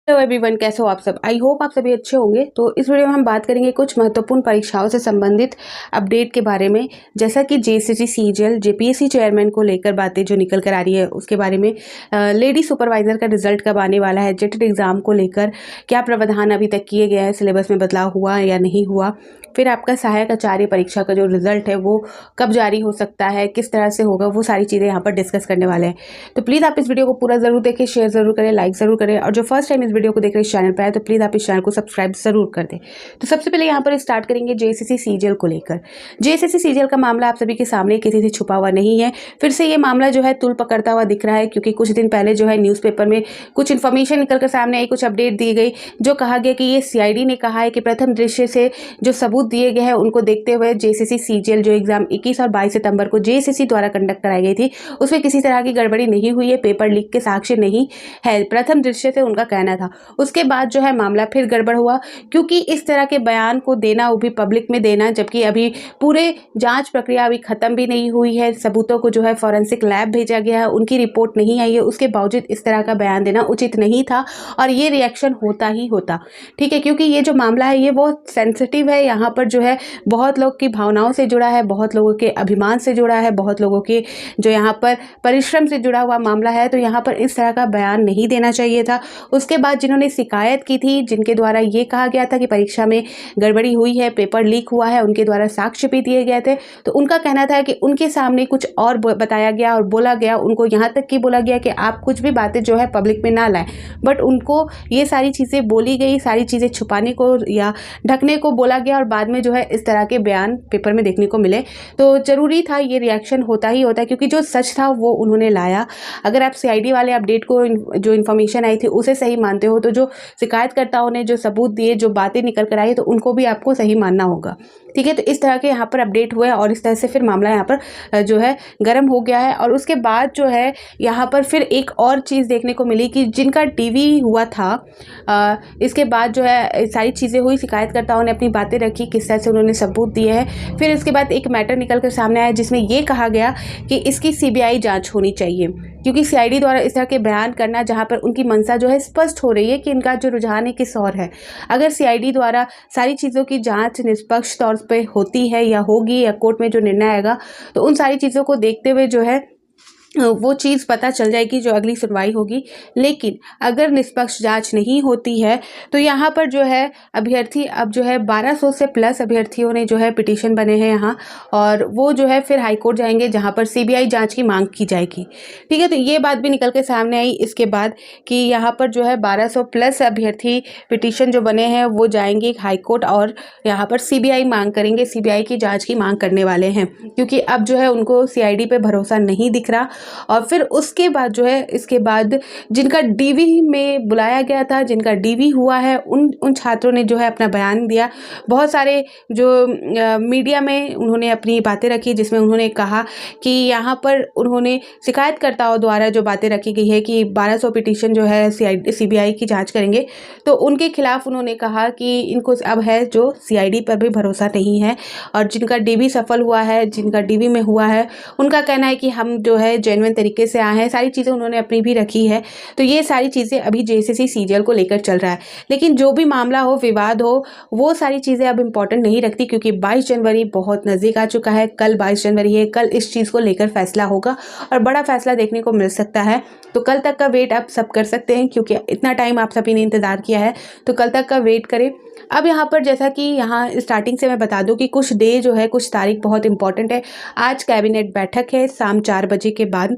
Hello everyone, कैसे हो आप सब। आई होप आप सभी अच्छे होंगे। तो इस वीडियो में हम बात करेंगे कुछ महत्वपूर्ण परीक्षाओं से संबंधित अपडेट के बारे में, जैसा कि जेएसएससी सीजीएल जेपीएससी चेयरमैन को लेकर बातें जो निकल कर आ रही है उसके बारे में, लेडी सुपरवाइजर का रिजल्ट कब आने वाला है, जेटेड एग्जाम को लेकर क्या प्रावधान अभी तक किए गए हैं, सिलेबस में बदलाव हुआ या नहीं हुआ, फिर आपका सहायक आचार्य परीक्षा का जो रिजल्ट है वो कब जारी हो सकता है, किस तरह से होगा, वो सारी चीज़ें यहाँ पर डिस्कस करने वाले हैं। तो प्लीज़ आप इस वीडियो को पूरा जरूर देखें, शेयर जरूर करें, लाइक जरूर करें, और जो फर्स्ट टाइम इस वीडियो को देख रहे हैं इस चैनल पर आए तो प्लीज़ आप इस चैनल को सब्सक्राइब जरूर कर दें। तो सबसे पहले यहाँ पर स्टार्ट करेंगे जेएसएससी सीजीएल को लेकर। जेएसएससी सीजीएल का मामला आप सभी के सामने किसी से छुपा हुआ नहीं है। फिर से ये मामला जो है तुल पकड़ता हुआ दिख रहा है, क्योंकि कुछ दिन पहले जो है न्यूज़पेपर में कुछ इन्फॉर्मेशन निकल कर सामने आई, कुछ अपडेट दी गई, जो कहा गया कि ये सीआईडी ने कहा है कि प्रथम दृश्य से जो सबूत दिए गए हैं उनको देखते हुए जेएसएससी सीजीएल जो एग्जाम 21 और 22 सितंबर को जेएसएससी द्वारा कंडक्ट कराई गई थी उसमें किसी तरह की गड़बड़ी नहीं हुई है, पेपर लीक के साक्ष्य नहीं है, प्रथम दृश्य से उनका कहना था। उसके बाद जो है मामला फिर गड़बड़ हुआ, क्योंकि इस तरह के बयान को देना, वो भी पब्लिक में देना, जबकि अभी पूरे जांच प्रक्रिया अभी खत्म भी नहीं हुई है, सबूतों को जो है फॉरेंसिक लैब भेजा गया है, उनकी रिपोर्ट नहीं आई है, उसके बावजूद इस तरह का बयान देना उचित नहीं था और ये रिएक्शन होता ही होता। ठीक है, क्योंकि ये जो मामला है ये बहुत सेंसिटिव है, यहाँ पर जो है बहुत लोग की भावनाओं से जुड़ा है, बहुत लोगों के अभिमान से जुड़ा है, बहुत लोगों के जो यहाँ पर परिश्रम से जुड़ा हुआ मामला है, तो यहाँ पर इस तरह का बयान नहीं देना चाहिए था। उसके बाद जिन्होंने शिकायत की थी, जिनके द्वारा ये कहा गया था कि परीक्षा में गड़बड़ी हुई है, पेपर लीक हुआ है, उनके द्वारा साक्ष्य भी दिए गए थे, तो उनका कहना था कि उनके सामने कुछ और बताया गया और बोला गया, उनको यहाँ तक कि बोला गया कि आप कुछ भी बातें जो है पब्लिक में ना लाएं, बट उनको ये सारी चीज़ें बोली गई, सारी चीज़ें छुपाने को या ढकने को बोला गया और बाद में जो है इस तरह के बयान पेपर में देखने को मिले। तो ज़रूरी था, ये रिएक्शन होता ही होता है, क्योंकि जो सच था वो उन्होंने लाया। अगर आप सीआईडी वाले अपडेट को जो इन्फॉर्मेशन आई थी उसे सही मानते हो, तो जो शिकायतकर्ताओं ने जो सबूत दिए, जो बातें निकल कर आई, तो उनको भी आपको सही मानना होगा। ठीक है, तो इस तरह के यहाँ पर अपडेट हुए और इस तरह से फिर मामला यहाँ पर जो है गर्म हो गया है। और उसके बाद जो है यहाँ पर फिर एक और चीज़ देखने को मिली कि जिनका टीवी हुआ था, इसके बाद जो है सारी चीज़ें हुई, शिकायतकर्ताओं ने अपनी बातें रखी, किस तरह से उन्होंने सबूत दिए हैं। फिर इसके बाद एक मैटर निकल कर सामने आया जिसमें ये कहा गया कि इसकी सीबीआई जांच होनी चाहिए, क्योंकि सीआईडी द्वारा इस तरह के बयान करना, जहां पर उनकी मंशा जो है स्पष्ट हो रही है कि इनका जो रुझान है किस ओर है। अगर सीआईडी द्वारा सारी चीज़ों की जांच निष्पक्ष तौर पे होती है या होगी, या कोर्ट में जो निर्णय आएगा, तो उन सारी चीज़ों को देखते हुए जो है वो चीज़ पता चल जाएगी जो अगली सुनवाई होगी। लेकिन अगर निष्पक्ष जांच नहीं होती है तो यहाँ पर जो है अभ्यर्थी, अब जो है 1200 से प्लस अभ्यर्थियों ने जो है पिटीशन बने हैं यहाँ, और वो जो है फिर हाईकोर्ट जाएंगे जहाँ पर सीबीआई जांच की मांग की जाएगी। ठीक है, तो ये बात भी निकल के सामने आई इसके बाद कि यहाँ पर जो है 1200 प्लस अभ्यर्थी पिटीशन जो बने हैं वो जाएंगे हाईकोर्ट और यहाँ पर सीबीआई मांग करेंगे, सीबीआई की जाँच की मांग करने वाले हैं, क्योंकि अब जो है उनको सीआईडी पे भरोसा नहीं दिख रहा। और फिर उसके बाद जो है, इसके बाद जिनका डीवी में बुलाया गया था, जिनका डीवी हुआ है, उन छात्रों ने जो है अपना बयान दिया। बहुत सारे जो मीडिया में उन्होंने अपनी बातें रखी, जिसमें उन्होंने कहा कि यहाँ पर उन्होंने शिकायतकर्ताओं द्वारा जो बातें रखी गई है कि 1200 पिटीशन जो है सीबीआई की जांच करेंगे, तो उनके खिलाफ उन्होंने कहा कि इनको अब है जो सीआईडी पर भी भरोसा नहीं है, और जिनका डीवी सफल हुआ है, जिनका डीवी में हुआ है, उनका कहना है कि हम जो है जेन्युइन तरीके से आए हैं। सारी चीज़ें उन्होंने अपनी भी रखी है। तो ये सारी चीज़ें अभी जेएसएससी सीजीएल को लेकर चल रहा है। लेकिन जो भी मामला हो, विवाद हो, वो सारी चीज़ें अब इम्पोर्टेंट नहीं रखती, क्योंकि 22 जनवरी बहुत नज़दीक आ चुका है। कल 22 जनवरी है, कल इस चीज़ को लेकर फैसला होगा और बड़ा फैसला देखने को मिल सकता है। तो कल तक का वेट आप सब कर सकते हैं, क्योंकि इतना टाइम आप सभी ने इंतज़ार किया है, तो कल तक का वेट करें। अब यहाँ पर जैसा कि यहाँ स्टार्टिंग से मैं बता दूं कि कुछ डे जो है, कुछ तारीख बहुत इंपॉर्टेंट है। आज कैबिनेट बैठक है शाम 4 बजे के बाद।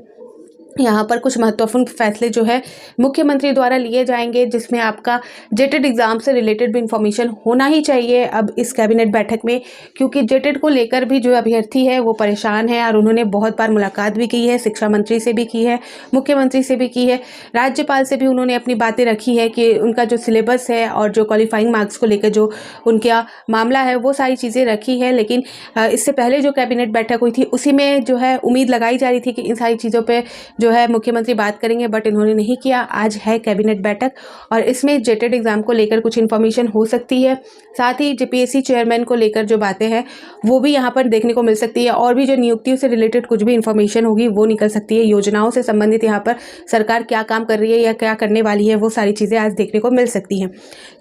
यहाँ पर कुछ महत्वपूर्ण फैसले जो है मुख्यमंत्री द्वारा लिए जाएंगे, जिसमें आपका जेटेड एग्जाम से रिलेटेड भी इंफॉर्मेशन होना ही चाहिए अब इस कैबिनेट बैठक में, क्योंकि जेटेड को लेकर भी जो अभ्यर्थी है वो परेशान है और उन्होंने बहुत बार मुलाकात भी की है, शिक्षा मंत्री से भी की है, मुख्यमंत्री से भी की है, राज्यपाल से भी उन्होंने अपनी बातें रखी है कि उनका जो सिलेबस है और जो क्वालिफाइंग मार्क्स को लेकर जो उनका मामला है वो सारी चीज़ें रखी है। लेकिन इससे पहले जो कैबिनेट बैठक हुई थी उसी में जो है उम्मीद लगाई जा रही थी कि इन सारी चीज़ों पर जो है मुख्यमंत्री बात करेंगे, बट इन्होंने नहीं किया। आज है कैबिनेट बैठक और इसमें जेटेड एग्ज़ाम को लेकर कुछ इन्फॉर्मेशन हो सकती है। साथ ही जेपीएससी चेयरमैन को लेकर जो बातें हैं वो भी यहाँ पर देखने को मिल सकती है, और भी जो नियुक्तियों से रिलेटेड कुछ भी इन्फॉर्मेशन होगी वो निकल सकती है। योजनाओं से संबंधित यहाँ पर सरकार क्या काम कर रही है या क्या करने वाली है, वो सारी चीज़ें आज देखने को मिल सकती हैं।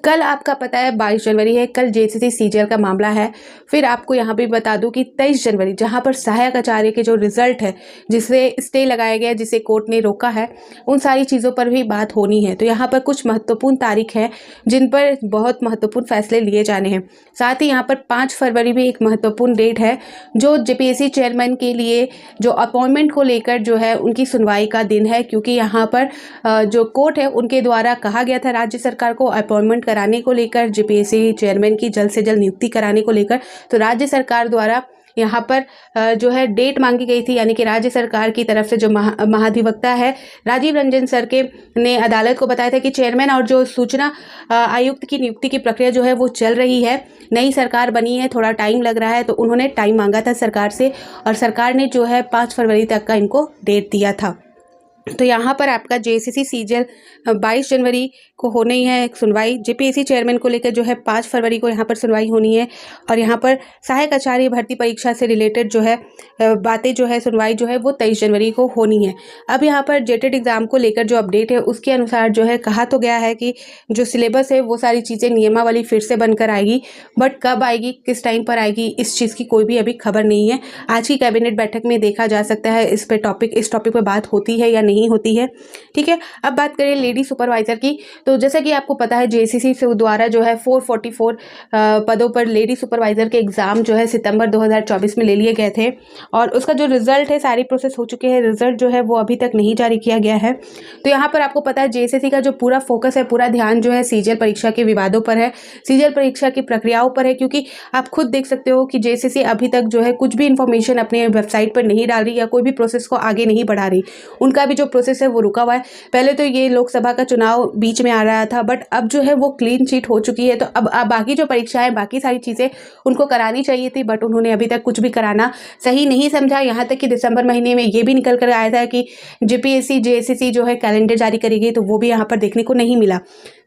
कल आपका पता है 22 जनवरी है, कल जेसीसी सीजीएल का मामला है। फिर आपको यहाँ भी बता दूं कि 23 जनवरी जहाँ पर सहायक आचार्य के जो रिजल्ट है, जिसे स्टे लगाया गया, जिसे कोर्ट ने रोका है, उन सारी चीज़ों पर भी बात होनी है। तो यहाँ पर कुछ महत्वपूर्ण तारीख है जिन पर बहुत महत्वपूर्ण फैसले लिए जाने हैं। साथ ही यहाँ पर 5 फरवरी भी एक महत्वपूर्ण डेट है, जो जेपीएससी चेयरमैन के लिए जो अपॉइंटमेंट को लेकर जो है उनकी सुनवाई का दिन है, क्योंकि यहाँ पर जो कोर्ट है उनके द्वारा कहा गया था राज्य सरकार को अपॉइंटमेंट कराने को लेकर, जेपीएससी चेयरमैन की जल्द से जल्द नियुक्ति कराने को लेकर। तो राज्य सरकार द्वारा यहाँ पर जो है डेट मांगी गई थी, यानी कि राज्य सरकार की तरफ से जो महाधिवक्ता है राजीव रंजन सर के ने अदालत को बताया था कि चेयरमैन और जो सूचना आयुक्त की नियुक्ति की प्रक्रिया जो है वो चल रही है, नई सरकार बनी है, थोड़ा टाइम लग रहा है। तो उन्होंने टाइम मांगा था सरकार से और सरकार ने जो है 5 फरवरी तक का इनको डेट दिया था। तो यहाँ पर आपका जेसीसी सीजीएल 22 जनवरी को होनी है सुनवाई। जेपीएससी चेयरमैन को लेकर जो है 5 फरवरी को यहाँ पर सुनवाई होनी है, और यहाँ पर सहायक आचार्य भर्ती परीक्षा से रिलेटेड जो है बातें जो है सुनवाई जो है वो 23 जनवरी को होनी है। अब यहाँ पर जेटेड एग्ज़ाम को लेकर जो अपडेट है उसके अनुसार जो है कहा तो गया है कि जो सिलेबस है वो सारी चीज़ें नियमावली फिर से बनकर आएगी, बट कब आएगी, किस टाइम पर आएगी, इस चीज़ की कोई भी अभी खबर नहीं है। आज की कैबिनेट बैठक में देखा जा सकता है इस टॉपिक पर बात होती है या नहीं होती है। ठीक है, अब बात करें लेडी सुपरवाइजर की। तो जैसा कि आपको पता है जेसीसी से द्वारा जो है 444 पदों पर लेडी सुपरवाइजर के एग्ज़ाम जो है सितंबर 2024 में ले लिए गए थे, और उसका जो रिजल्ट है सारी प्रोसेस हो चुके हैं, रिजल्ट जो है वो अभी तक नहीं जारी किया गया है। तो यहाँ पर आपको पता है जेसीसी का जो पूरा फोकस है, पूरा ध्यान जो है सीजीएल परीक्षा के विवादों पर है, सीजीएल परीक्षा की प्रक्रियाओं पर है, क्योंकि आप खुद देख सकते हो कि जेसीसी अभी तक जो है कुछ भी इंफॉर्मेशन अपने वेबसाइट पर नहीं डाल रही या कोई भी प्रोसेस को आगे नहीं बढ़ा रही। उनका भी जो प्रोसेस है वो रुका हुआ है। पहले तो ये लोकसभा का चुनाव बीच में आ रहा था, बट अब जो है वो क्लीन चिट हो चुकी है। तो अब बाकी जो परीक्षाएं, बाकी सारी चीज़ें उनको करानी चाहिए थी, बट उन्होंने अभी तक कुछ भी कराना सही नहीं समझा। यहाँ तक कि दिसंबर महीने में ये भी निकल कर आया था कि जेपीएससी जेएसएससी जो है कैलेंडर जारी करेगी, तो वो भी यहाँ पर देखने को नहीं मिला।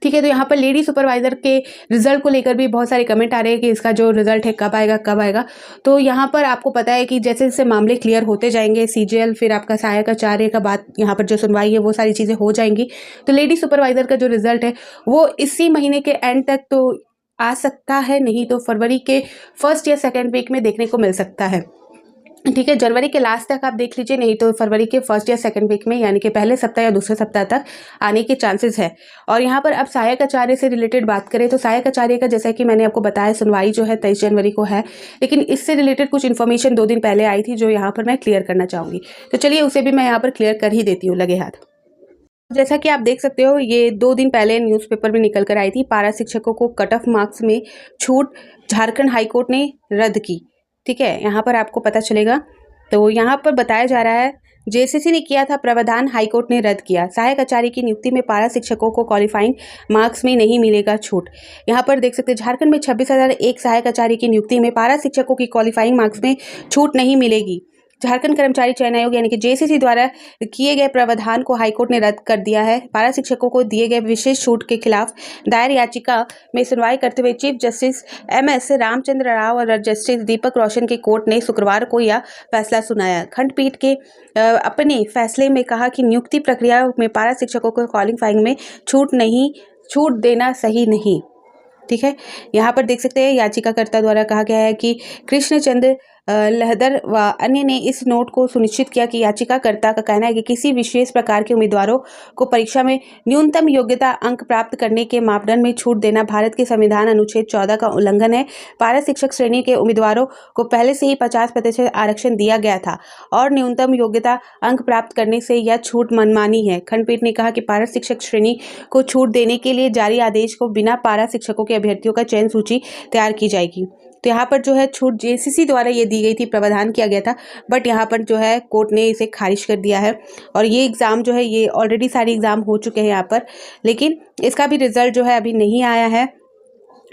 ठीक है, तो यहाँ पर लेडी सुपरवाइजर के रिजल्ट को लेकर भी बहुत सारे कमेंट आ रहे हैं कि इसका जो रिजल्ट है कब आएगा कब आएगा। तो यहाँ पर आपको पता है कि जैसे जैसे मामले क्लियर होते जाएंगे, सीजीएल फिर आपका सहायक आचार्य का बात, यहाँ पर जो सुनवाई है वो सारी चीज़ें हो जाएंगी। तो लेडी सुपरवाइजर का जो रिजल्ट है वो इसी महीने के एंड तक तो आ सकता है, नहीं तो फरवरी के फर्स्ट या सेकेंड वीक में देखने को मिल सकता है। ठीक है, जनवरी के लास्ट तक आप देख लीजिए, नहीं तो फरवरी के फर्स्ट या सेकंड वीक में, यानी कि पहले सप्ताह या दूसरे सप्ताह तक आने के चांसेस है। और यहाँ पर अब सहायक आचार्य से रिलेटेड बात करें तो सहायक आचार्य का जैसा कि मैंने आपको बताया सुनवाई जो है 23 जनवरी को है, लेकिन इससे रिलेटेड कुछ इन्फॉर्मेशन 2 दिन पहले आई थी जो यहाँ पर मैं क्लियर करना चाहूँगी। तो चलिए उसे भी मैं यहाँ पर क्लियर कर ही देती हूँ लगे हाथ। जैसा कि आप देख सकते हो, ये 2 दिन पहले न्यूज़पेपर में निकल कर आई थी, पारा शिक्षकों को कट ऑफ मार्क्स में छूट झारखंड हाईकोर्ट ने रद्द की। ठीक है, यहाँ पर आपको पता चलेगा। तो यहाँ पर बताया जा रहा है जेसीसी ने किया था प्रावधान, हाईकोर्ट ने रद्द किया। सहायक आचार्य की नियुक्ति में पारा शिक्षकों को क्वालिफाइंग मार्क्स में नहीं मिलेगा छूट। यहाँ पर देख सकते हैं झारखंड में 26,001 सहायक आचार्य की नियुक्ति में पारा शिक्षकों की क्वालिफाइंग मार्क्स में छूट नहीं मिलेगी। झारखंड कर्मचारी चयन आयोग यानी कि जेसीसी द्वारा किए गए प्रावधान को हाईकोर्ट ने रद्द कर दिया है। पारा शिक्षकों को दिए गए विशेष छूट के खिलाफ दायर याचिका में सुनवाई करते हुए chief justice MS Ramchandra Rao और जस्टिस दीपक रोशन की कोर्ट ने शुक्रवार को यह फैसला सुनाया। खंडपीठ के अपने फैसले में कहा कि नियुक्ति प्रक्रिया में पारा शिक्षकों को क्वालिफाइंग में छूट देना सही नहीं। ठीक है, यहाँ पर देख सकते हैं याचिकाकर्ता द्वारा कहा गया है कि कृष्णचंद्र लहदर व अन्य ने इस नोट को सुनिश्चित किया कि याचिकाकर्ता का कहना है कि किसी विशेष प्रकार के उम्मीदवारों को परीक्षा में न्यूनतम योग्यता अंक प्राप्त करने के मापदंड में छूट देना भारत के संविधान अनुच्छेद 14 का उल्लंघन है। पारा शिक्षक श्रेणी के उम्मीदवारों को पहले से ही 50% आरक्षण दिया गया था और न्यूनतम योग्यता अंक प्राप्त करने से यह छूट मनमानी है। खंडपीठ ने कहा कि पारा शिक्षक श्रेणी को छूट देने के लिए जारी आदेश को बिना पारा शिक्षकों के अभ्यर्थियों का चयन सूची तैयार की जाएगी। तो यहाँ पर जो है छूट जेसीसी द्वारा ये दी गई थी, प्रावधान किया गया था, बट यहाँ पर जो है कोर्ट ने इसे खारिज कर दिया है। और ये एग्ज़ाम जो है ये ऑलरेडी सारे एग्ज़ाम हो चुके हैं यहाँ पर, लेकिन इसका भी रिजल्ट जो है अभी नहीं आया है।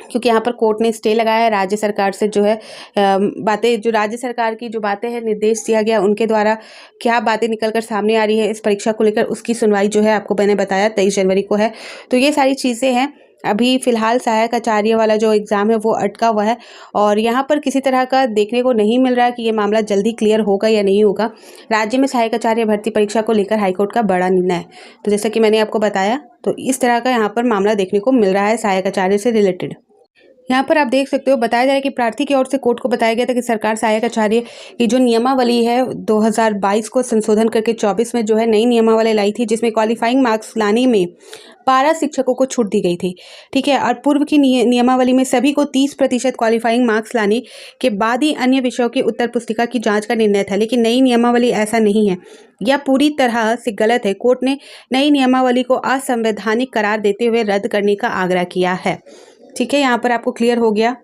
क्योंकि यहाँ पर कोर्ट ने स्टे लगाया है राज्य सरकार से, जो है बातें, जो राज्य सरकार की जो बातें हैं, निर्देश दिया गया उनके द्वारा क्या बातें निकल कर सामने आ रही है इस परीक्षा को लेकर, उसकी सुनवाई जो है आपको मैंने बताया 23 जनवरी को है। तो ये सारी चीज़ें हैं। अभी फ़िलहाल सहायक आचार्य वाला जो एग्ज़ाम है वो अटका हुआ है और यहाँ पर किसी तरह का देखने को नहीं मिल रहा है कि ये मामला जल्दी क्लियर होगा या नहीं होगा। राज्य में सहायक आचार्य भर्ती परीक्षा को लेकर हाईकोर्ट का बड़ा निर्णय है। तो जैसा कि मैंने आपको बताया, तो इस तरह का यहाँ पर मामला देखने को मिल रहा है सहायक आचार्य से रिलेटेड। यहाँ पर आप देख सकते हो, बताया जा रहा है कि प्रार्थी की ओर से कोर्ट को बताया गया था कि सरकार सहायक आचार्य की जो नियमावली है 2022 को संशोधन करके 24 में जो है नई नियमावली लाई थी, जिसमें क्वालिफाइंग मार्क्स लाने में पारा शिक्षकों को छूट दी गई थी। ठीक है, और पूर्व की नियमावली में सभी को 30% क्वालिफाइंग मार्क्स लाने के बाद ही अन्य विषयों की उत्तर पुस्तिका की जांच का निर्णय था, लेकिन नई नियमावली ऐसा नहीं है। यह पूरी तरह से गलत है। कोर्ट ने नई नियमावली को असंवैधानिक करार देते हुए रद्द करने का आग्रह किया है। ठीक है, यहाँ पर आपको क्लियर हो गया।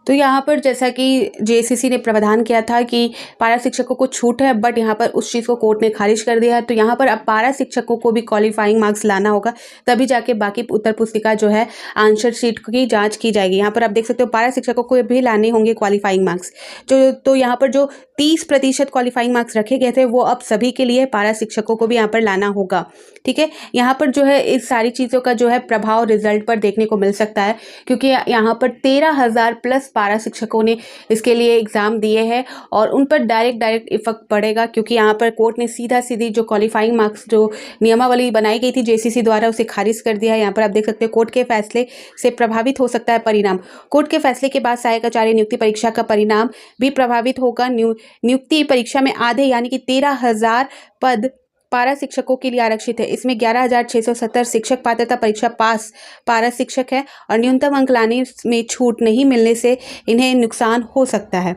तो यहाँ पर जैसा कि जेएससीसी ने प्रावधान किया था कि पारा शिक्षकों को छूट है, बट यहाँ पर उस चीज़ को कोर्ट ने खारिज कर दिया है। तो यहाँ पर अब पारा शिक्षकों को भी क्वालिफाइंग मार्क्स लाना होगा, तभी जाके बाकी उत्तर पुस्तिका जो है आंसर शीट की जांच की जाएगी। यहाँ पर आप देख सकते हो पारा शिक्षकों को भी लाने होंगे क्वालिफाइंग मार्क्स। तो यहाँ पर जो 30% क्वालिफाइंग मार्क्स रखे गए थे वो अब सभी के लिए पारा शिक्षकों को भी यहाँ पर लाना होगा। ठीक है, यहाँ पर जो है इस सारी चीज़ों का जो है प्रभाव रिजल्ट पर देखने को मिल सकता है, क्योंकि यहाँ पर 13,000 प्लस पारा शिक्षकों ने इसके लिए एग्ज़ाम दिए हैं और उन पर डायरेक्ट इफेक्ट पड़ेगा, क्योंकि यहाँ पर कोर्ट ने सीधी जो क्वालिफाइंग मार्क्स जो नियमावली बनाई गई थी जेसीसी द्वारा उसे खारिज कर दिया है। यहाँ पर आप देख सकते हैं कोर्ट के फैसले से प्रभावित हो सकता है परिणाम। कोर्ट के फैसले के बाद सहायक आचार्य नियुक्ति परीक्षा का परिणाम भी प्रभावित होगा। नियुक्ति परीक्षा में आधे यानी कि 13,000 पद पारा शिक्षकों के लिए आरक्षित है। इसमें 11,670 शिक्षक पात्रता परीक्षा पास पारा शिक्षक है और न्यूनतम अंक लाने में छूट नहीं मिलने से इन्हें नुकसान हो सकता है।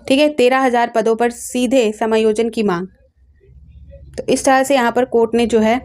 ठीक है, 13,000 पदों पर सीधे समायोजन की मांग। तो इस तरह से यहाँ पर कोर्ट ने जो है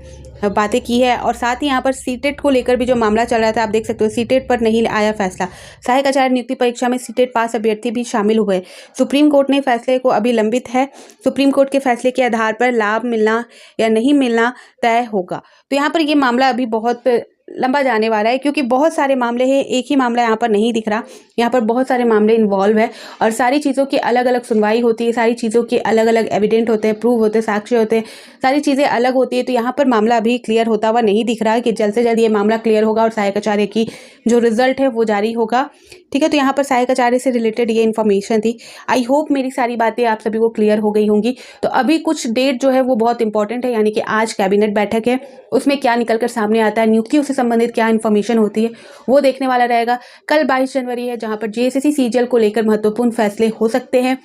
बातें की है और साथ ही यहाँ पर सीटेट को लेकर भी जो मामला चल रहा था, आप देख सकते हो सीटेट पर नहीं आया फैसला। सहायक आचार्य नियुक्ति परीक्षा में सीटेट पास अभ्यर्थी भी शामिल हुए। सुप्रीम कोर्ट ने फैसले को अभी लंबित है। सुप्रीम कोर्ट के फैसले के आधार पर लाभ मिलना या नहीं मिलना तय होगा। तो यहाँ पर ये मामला अभी बहुत लंबा जाने वाला है, क्योंकि बहुत सारे मामले हैं, एक ही मामला यहाँ पर नहीं दिख रहा। यहाँ पर बहुत सारे मामले इन्वॉल्व है और सारी चीज़ों की अलग अलग सुनवाई होती है, सारी चीज़ों के अलग अलग एविडेंट होते हैं, प्रूव होते हैं, साक्ष्य होते हैं, सारी चीज़ें अलग होती है। तो यहाँ पर मामला अभी क्लियर होता हुआ नहीं दिख रहा है कि जल्द से जल्द ये मामला क्लियर होगा और सहायक आचार्य की जो रिजल्ट है वो जारी होगा। ठीक है, तो यहाँ पर सहायक आचार्य से रिलेटेड ये इन्फॉर्मेशन थी। आई होप मेरी सारी बातें आप सभी को क्लियर हो गई होंगी। तो अभी कुछ डेट जो है वो बहुत इंपॉर्टेंट है, यानी कि आज कैबिनेट बैठक है, उसमें क्या निकल कर सामने आता है, नियुक्तियों से संबंधित क्या इन्फॉर्मेशन होती है वो देखने वाला रहेगा। कल 22 जनवरी है, जहाँ पर जेएसएससी सीजीएल को लेकर महत्वपूर्ण फैसले हो सकते हैं।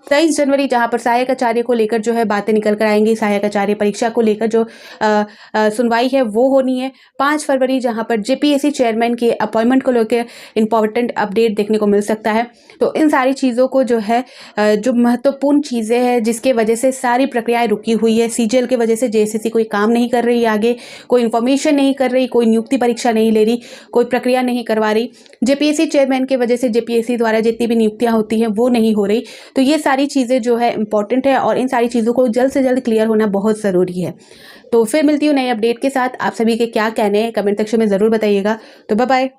23 जनवरी जहाँ पर सहायक आचार्य को लेकर जो है बातें निकल कर आएंगी, सहायक आचार्य परीक्षा को लेकर जो सुनवाई है वो होनी है। 5 फरवरी जहाँ पर जेपीएससी चेयरमैन के अपॉइंटमेंट को लेकर इंपॉर्टेंट अपडेट देखने को मिल सकता है। तो इन सारी चीज़ों को जो है जो महत्वपूर्ण चीज़ें हैं जिसके वजह से सारी प्रक्रियाएं रुकी हुई है, सीजीएल की वजह से जेएसएससी कोई काम नहीं कर रही, आगे कोई इन्फॉर्मेशन नहीं कर रही, कोई नियुक्ति परीक्षा नहीं ले रही, कोई प्रक्रिया नहीं करवा रही। जेपीएससी चेयरमैन की वजह से जेपीएससी द्वारा जितनी भी नियुक्तियाँ होती हैं वो नहीं हो रही। तो ये सारी चीज़ें जो है इंपॉर्टेंट है और इन सारी चीज़ों को जल्द से जल्द क्लियर होना बहुत ज़रूरी है। तो फिर मिलती हूँ नए अपडेट के साथ। आप सभी के क्या कहने हैं कमेंट सेक्शन में ज़रूर बताइएगा। तो बाय बाय।